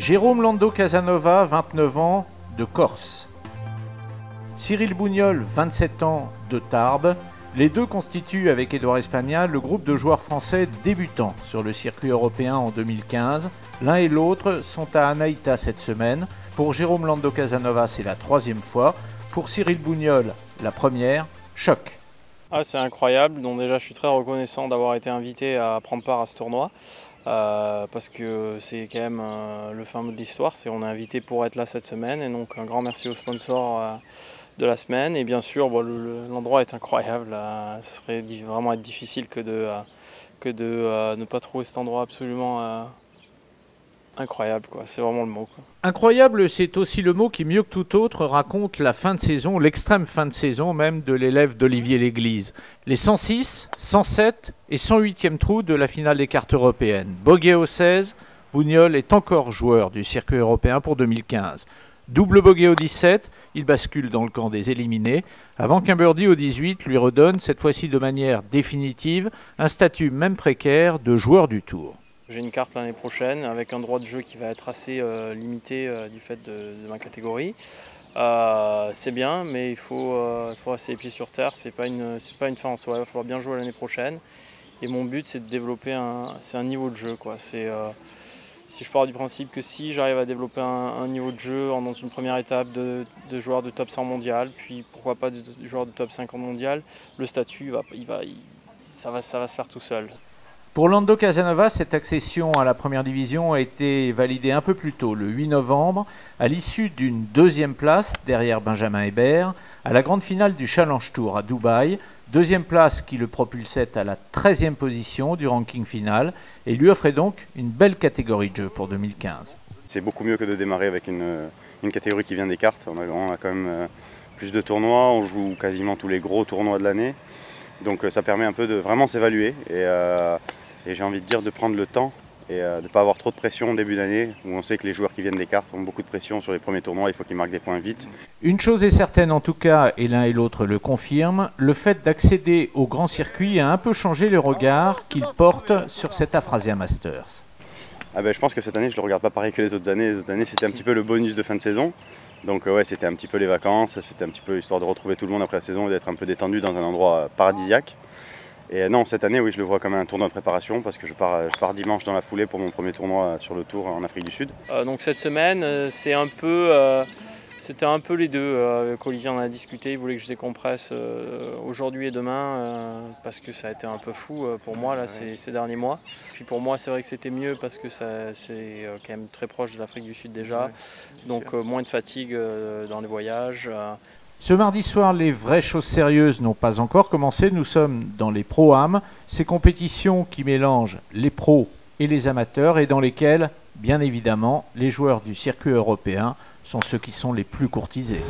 Jérôme Lando Casanova, 29 ans, de Corse. Cyril Bougnol, 27 ans, de Tarbes. Les deux constituent, avec Édouard Espagnol, le groupe de joueurs français débutants sur le circuit européen en 2015. L'un et l'autre sont à Anaïta cette semaine. Pour Jérôme Lando Casanova, c'est la 3e fois. Pour Cyril Bougnol, la première. Choc. C'est incroyable, donc déjà je suis très reconnaissant d'avoir été invité à prendre part à ce tournoi parce que c'est quand même le fin mot de l'histoire, on est invité pour être là cette semaine et donc un grand merci aux sponsors de la semaine et bien sûr l'endroit est incroyable, ce serait vraiment être difficile que de ne pas trouver cet endroit absolument incroyable, quoi. C'est vraiment le mot, quoi. Incroyable, c'est aussi le mot qui, mieux que tout autre, raconte la fin de saison, l'extrême fin de saison même de l'élève d'Olivier Léglise. Les 106, 107 et 108e trous de la finale des cartes européennes. Bogey au 16, Bougnol est encore joueur du circuit européen pour 2015. Double bogey au 17, il bascule dans le camp des éliminés, avant qu'un birdie au 18 lui redonne, cette fois-ci de manière définitive, un statut même précaire de joueur du tour. J'ai une carte l'année prochaine avec un droit de jeu qui va être assez limité du fait de ma catégorie. C'est bien, mais il faut rester les pieds sur terre. C'est pas une fin en soi. Il va falloir bien jouer l'année prochaine. Et mon but, c'est de développer un niveau de jeu, quoi. Si je pars du principe que si j'arrive à développer un niveau de jeu dans une première étape de joueur de top 100 mondial, puis pourquoi pas de joueur de top 50 mondial, le statut, ça va se faire tout seul. Pour Lando Casanova, cette accession à la première division a été validée un peu plus tôt, le 8 novembre, à l'issue d'une 2e place derrière Benjamin Hébert, à la grande finale du Challenge Tour à Dubaï, 2e place qui le propulsait à la 13e position du ranking final et lui offrait donc une belle catégorie de jeu pour 2015. C'est beaucoup mieux que de démarrer avec une catégorie qui vient des cartes. On a quand même plus de tournois, on joue quasiment tous les gros tournois de l'année, donc ça permet un peu de vraiment s'évaluer et j'ai envie de dire de prendre le temps et de ne pas avoir trop de pression au début d'année, où on sait que les joueurs qui viennent des cartes ont beaucoup de pression sur les premiers tournois, il faut qu'ils marquent des points vite. Une chose est certaine en tout cas, et l'un et l'autre le confirment, le fait d'accéder au grand circuit a un peu changé le regard qu'il porte sur cet Afrasia Masters. Je pense que cette année, je ne le regarde pas pareil que les autres années. Les autres années, c'était un petit peu le bonus de fin de saison. Donc ouais, c'était un petit peu les vacances, c'était un petit peu histoire de retrouver tout le monde après la saison et d'être un peu détendu dans un endroit paradisiaque. Et non, cette année, oui, je le vois comme un tournoi de préparation parce que je pars dimanche dans la foulée pour mon premier tournoi sur le tour en Afrique du Sud. Donc cette semaine, c'était un peu les deux. Avec Olivier, on en a discuté, il voulait que je décompresse aujourd'hui et demain parce que ça a été un peu fou pour moi là, ces derniers mois. Puis pour moi, c'est vrai que c'était mieux parce que c'est quand même très proche de l'Afrique du Sud déjà. Donc moins de fatigue dans les voyages. Ce mardi soir, les vraies choses sérieuses n'ont pas encore commencé. Nous sommes dans les Pro-Am, ces compétitions qui mélangent les pros et les amateurs et dans lesquelles, bien évidemment, les joueurs du circuit européen sont ceux qui sont les plus courtisés.